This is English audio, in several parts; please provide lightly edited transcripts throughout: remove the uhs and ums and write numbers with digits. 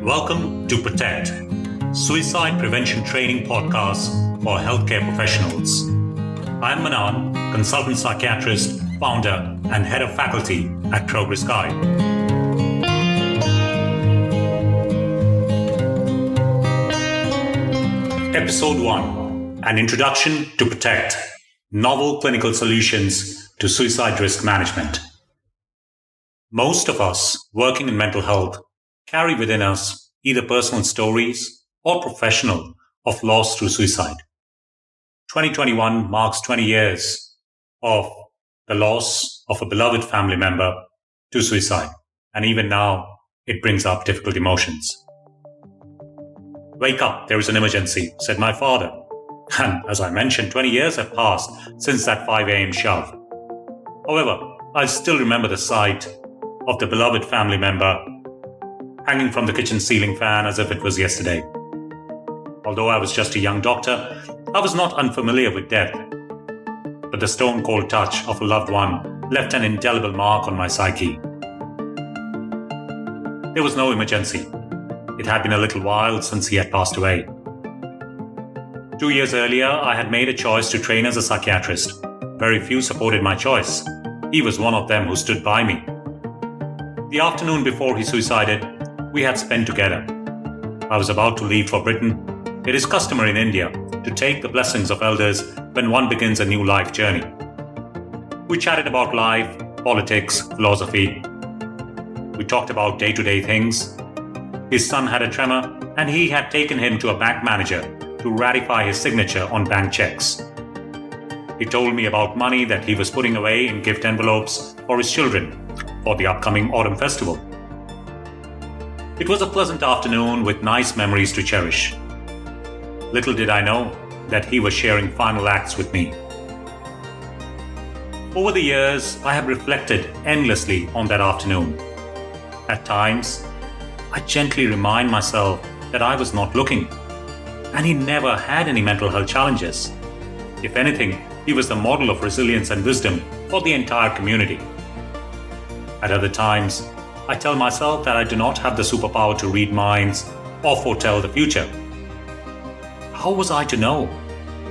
Welcome to Protect, Suicide Prevention Training Podcast for Healthcare Professionals. I'm Manan, consultant psychiatrist, founder, and head of faculty at Progress Guide. Episode 1, An Introduction to Protect, Novel Clinical Solutions to Suicide Risk Management. Most of us working in mental health carry within us either personal stories or professional of loss through suicide. 2021 marks 20 years of the loss of a beloved family member to suicide, and even now it brings up difficult emotions. "Wake up, there is an emergency," said my father. And as I mentioned, 20 years have passed since that 5 a.m. shove. However, I still remember the sight of the beloved family member hanging from the kitchen ceiling fan as if it was yesterday. Although I was just a young doctor, I was not unfamiliar with death. But the stone-cold touch of a loved one left an indelible mark on my psyche. There was no emergency. It had been a little while since he had passed away. 2 years earlier, I had made a choice to train as a psychiatrist. Very few supported my choice. He was one of them who stood by me. The afternoon before he suicided, we had spent together. I was about to leave for Britain. It is customary in India to take the blessings of elders when one begins a new life journey. We chatted about life, politics, philosophy. We talked about day-to-day things. His son had a tremor, and he had taken him to a bank manager to ratify his signature on bank checks. He told me about money that he was putting away in gift envelopes for his children for the upcoming autumn festival. It was a pleasant afternoon with nice memories to cherish. Little did I know that he was sharing final acts with me. Over the years, I have reflected endlessly on that afternoon. At times, I gently remind myself that I was not looking, and he never had any mental health challenges. If anything, he was the model of resilience and wisdom for the entire community. At other times, I tell myself that I do not have the superpower to read minds or foretell the future. How was I to know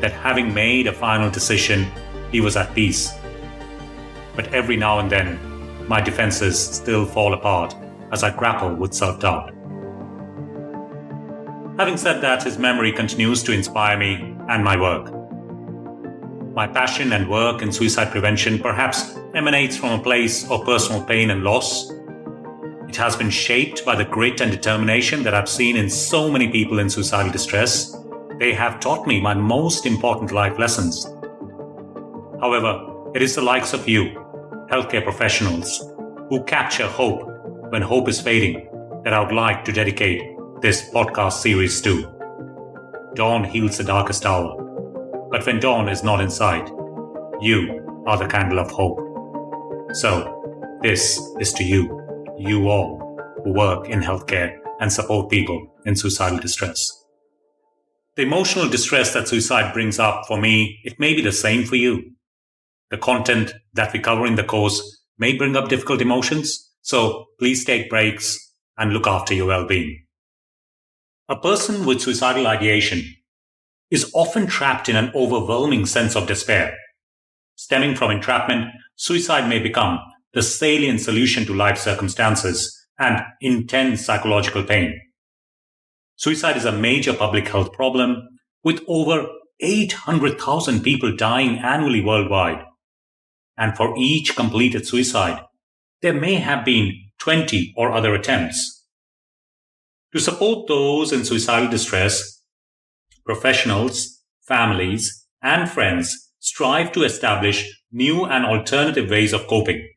that having made a final decision, he was at peace? But every now and then, my defenses still fall apart as I grapple with self-doubt. Having said that, his memory continues to inspire me and my work. My passion and work in suicide prevention perhaps emanates from a place of personal pain and loss. It has been shaped by the grit and determination that I've seen in so many people in suicidal distress. They have taught me my most important life lessons. However, it is the likes of you, healthcare professionals, who capture hope when hope is fading, that I would like to dedicate this podcast series to. Dawn heals the darkest hour, but when dawn is not in sight, you are the candle of hope. So, this is to you all who work in healthcare and support people in suicidal distress. The emotional distress that suicide brings up for me, it may be the same for you. The content that we cover in the course may bring up difficult emotions, so please take breaks and look after your well-being. A person with suicidal ideation is often trapped in an overwhelming sense of despair. Stemming from entrapment, suicide may become the salient solution to life circumstances and intense psychological pain. Suicide is a major public health problem, with over 800,000 people dying annually worldwide. And for each completed suicide, there may have been 20 or other attempts. To support those in suicidal distress, professionals, families, and friends strive to establish new and alternative ways of coping.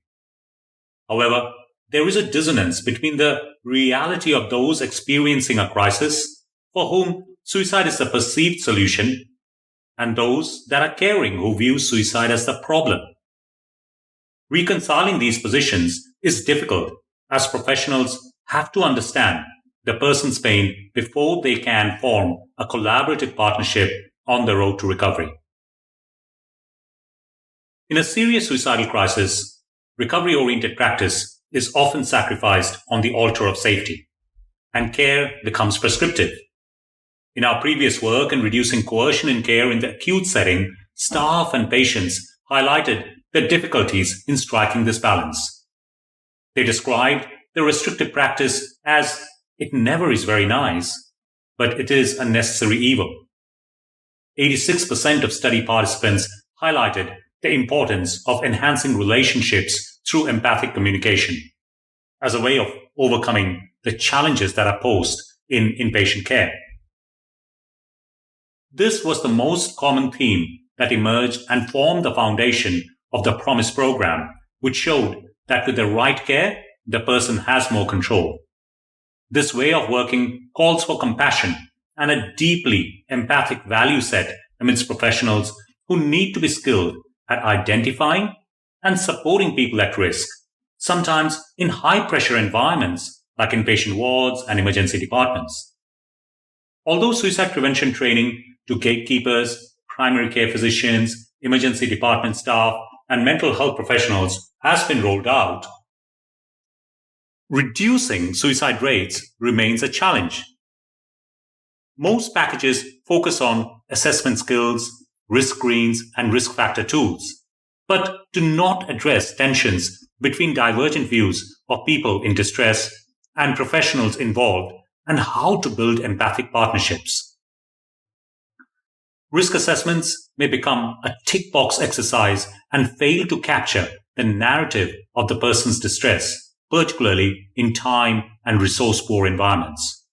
However, there is a dissonance between the reality of those experiencing a crisis, for whom suicide is the perceived solution, and those that are caring, who view suicide as the problem. Reconciling these positions is difficult, as professionals have to understand the person's pain before they can form a collaborative partnership on the road to recovery. In a serious suicidal crisis, recovery-oriented practice is often sacrificed on the altar of safety. and care becomes prescriptive. In our previous work in reducing coercion in care in the acute setting, staff and patients highlighted the difficulties in striking this balance. They described the restrictive practice as it never is very nice, but it is a necessary evil. 86% of study participants highlighted the importance of enhancing relationships through empathic communication as a way of overcoming the challenges that are posed in inpatient care. This was the most common theme that emerged and formed the foundation of the PROMISE program, which showed that with the right care, the person has more control. This way of working calls for compassion and a deeply empathic value set amidst professionals who need to be skilled at identifying and supporting people at risk, sometimes in high-pressure environments like inpatient wards and emergency departments. Although suicide prevention training to gatekeepers, primary care physicians, emergency department staff, and mental health professionals has been rolled out, reducing suicide rates remains a challenge. Most packages focus on assessment skills, risk screens, and risk factor tools, but do not address tensions between divergent views of people in distress and professionals involved and how to build empathic partnerships. Risk assessments may become a tick box exercise and fail to capture the narrative of the person's distress, particularly in time and resource-poor environments.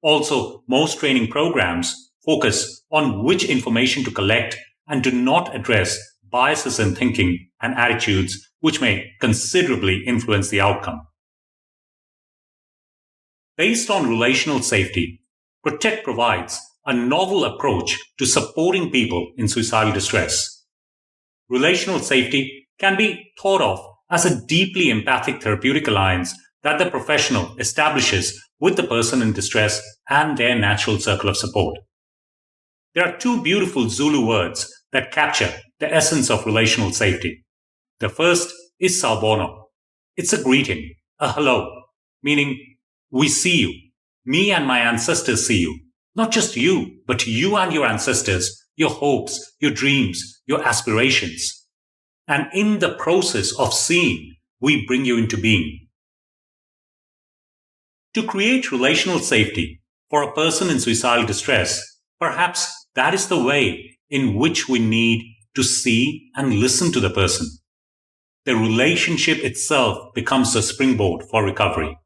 Also, most training programs focus on which information to collect and do not address biases in thinking and attitudes which may considerably influence the outcome. Based on relational safety, Protect provides a novel approach to supporting people in suicidal distress. Relational safety can be thought of as a deeply empathic therapeutic alliance that the professional establishes with the person in distress and their natural circle of support. There are two beautiful Zulu words that capture the essence of relational safety. The first is Sawubona. It's a greeting, a hello, meaning we see you. Me and my ancestors see you. Not just you, but you and your ancestors, your hopes, your dreams, your aspirations. And in the process of seeing, we bring you into being. To create relational safety for a person in suicidal distress, perhaps that is the way in which we need to see and listen to the person. The relationship itself becomes the springboard for recovery.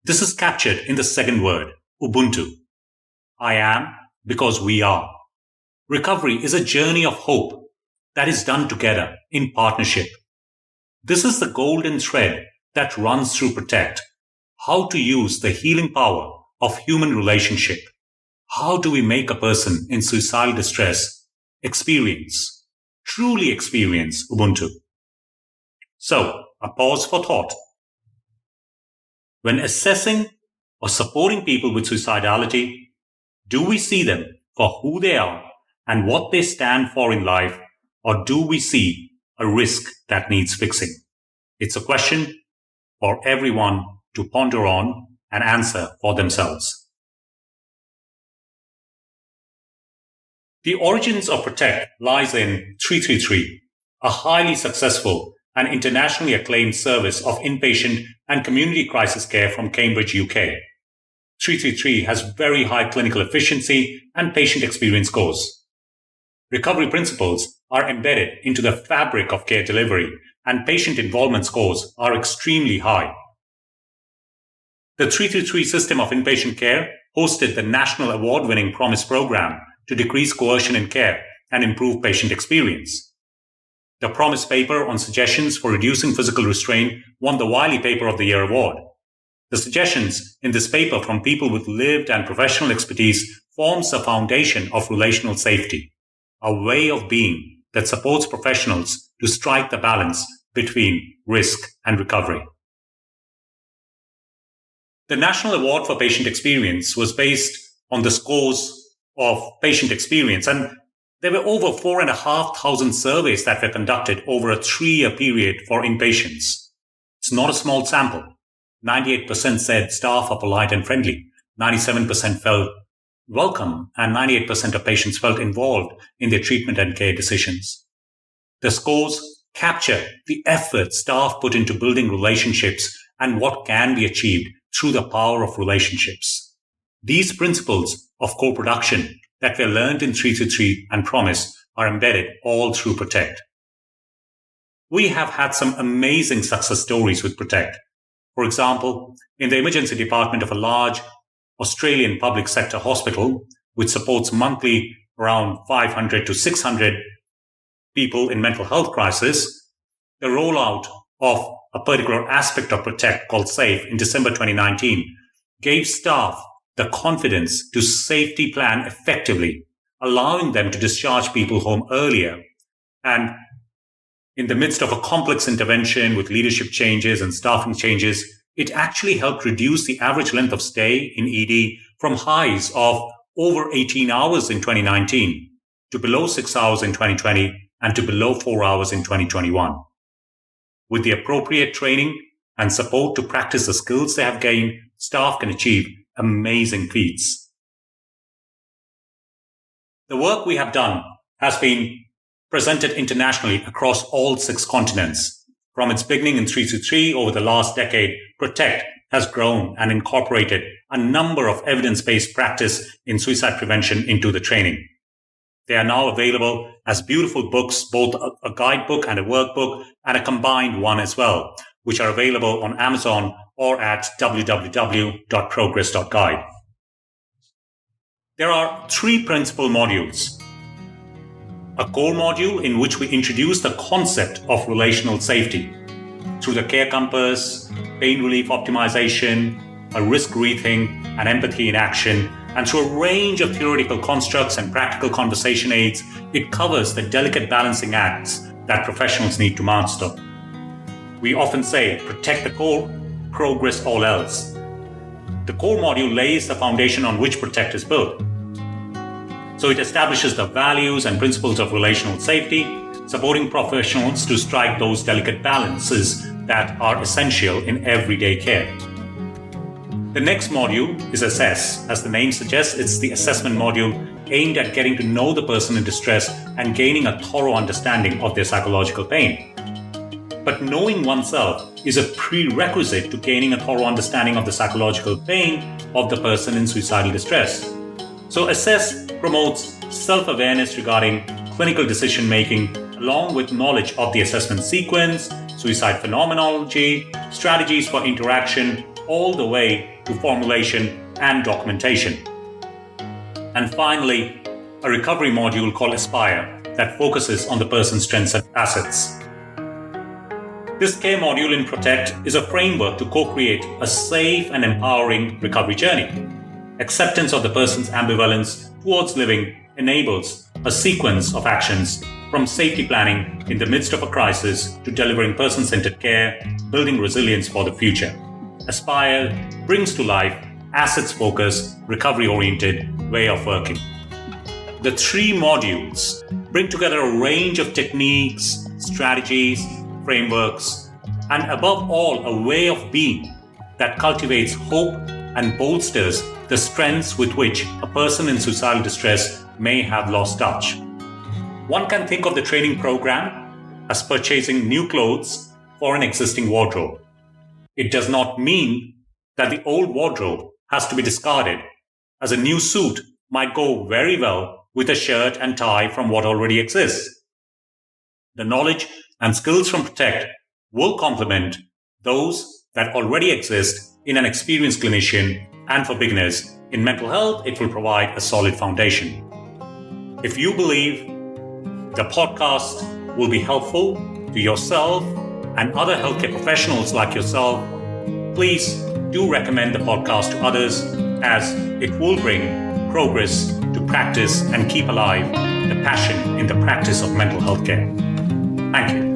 This is captured in the second word, Ubuntu. I am because we are. Recovery is a journey of hope that is done together in partnership. This is the golden thread that runs through Protect. How to use the healing power of human relationship. How do we make a person in suicidal distress truly experience Ubuntu? So, a pause for thought. When assessing or supporting people with suicidality, do we see them for who they are and what they stand for in life, or do we see a risk that needs fixing? It's a question for everyone to ponder on and answer for themselves. The origins of Protect lies in 333, a highly successful and internationally acclaimed service of inpatient and community crisis care from Cambridge, UK. 333 has very high clinical efficiency and patient experience scores. Recovery principles are embedded into the fabric of care delivery, and patient involvement scores are extremely high. The 333 system of inpatient care hosted the national award-winning PROMISE program to decrease coercion in care and improve patient experience. The PROMISE paper on suggestions for reducing physical restraint won the Wiley Paper of the Year award. The suggestions in this paper from people with lived and professional expertise forms the foundation of relational safety, a way of being that supports professionals to strike the balance between risk and recovery. The National Award for Patient Experience was based on the scores of patient experience, and there were over 4,500 surveys that were conducted over a 3-year period for inpatients. It's not a small sample. 98% said staff are polite and friendly. 97% felt welcome, and 98% of patients felt involved in their treatment and care decisions. The scores capture the effort staff put into building relationships and what can be achieved through the power of relationships. These principles of co-production that were learned in 323 and Promise are embedded all through Protect. We have had some amazing success stories with Protect. For example, in the emergency department of a large Australian public sector hospital, which supports monthly around 500 to 600 people in mental health crisis, the rollout of a particular aspect of Protect called SAFE in December 2019 gave staff the confidence to safety plan effectively, allowing them to discharge people home earlier. And in the midst of a complex intervention with leadership changes and staffing changes, it actually helped reduce the average length of stay in ED from highs of over 18 hours in 2019 to below 6 hours in 2020 and to below 4 hours in 2021. With the appropriate training and support to practice the skills they have gained, staff can achieve amazing feats. The work we have done has been presented internationally across all 6 continents. From its beginning in 323 over the last decade, Protect has grown and incorporated a number of evidence-based practice in suicide prevention into the training. They are now available as beautiful books, both a guidebook and a workbook, and a combined one as well, which are available on Amazon or at www.progress.guide. There are 3 principal modules. A core module in which we introduce the concept of relational safety through the care compass, pain relief optimization, a risk rethink, and empathy in action, and through a range of theoretical constructs and practical conversation aids. It covers the delicate balancing acts that professionals need to master. We often say, protect the core, progress all else. The core module lays the foundation on which Protect is built. So it establishes the values and principles of relational safety, supporting professionals to strike those delicate balances that are essential in everyday care. The next module is Assess. As the name suggests, it's the assessment module aimed at getting to know the person in distress and gaining a thorough understanding of their psychological pain. But knowing oneself is a prerequisite to gaining a thorough understanding of the psychological pain of the person in suicidal distress. So Assess promotes self-awareness regarding clinical decision-making, along with knowledge of the assessment sequence, suicide phenomenology, strategies for interaction, all the way to formulation and documentation. And finally, a recovery module called Aspire that focuses on the person's strengths and assets. This care module in Protect is a framework to co-create a safe and empowering recovery journey. Acceptance of the person's ambivalence towards living enables a sequence of actions from safety planning in the midst of a crisis to delivering person-centered care, building resilience for the future. Aspire brings to life assets-focused, recovery-oriented way of working. The 3 modules bring together a range of techniques, strategies, frameworks, and above all, a way of being that cultivates hope and bolsters the strengths with which a person in suicidal distress may have lost touch. One can think of the training program as purchasing new clothes for an existing wardrobe. It does not mean that the old wardrobe has to be discarded, as a new suit might go very well with a shirt and tie from what already exists. The knowledge and skills from Protect will complement those that already exist in an experienced clinician, and for beginners in mental health, it will provide a solid foundation. If you believe the podcast will be helpful to yourself and other healthcare professionals like yourself, please do recommend the podcast to others, as it will bring progress to practice and keep alive the passion in the practice of mental health care. Thank you.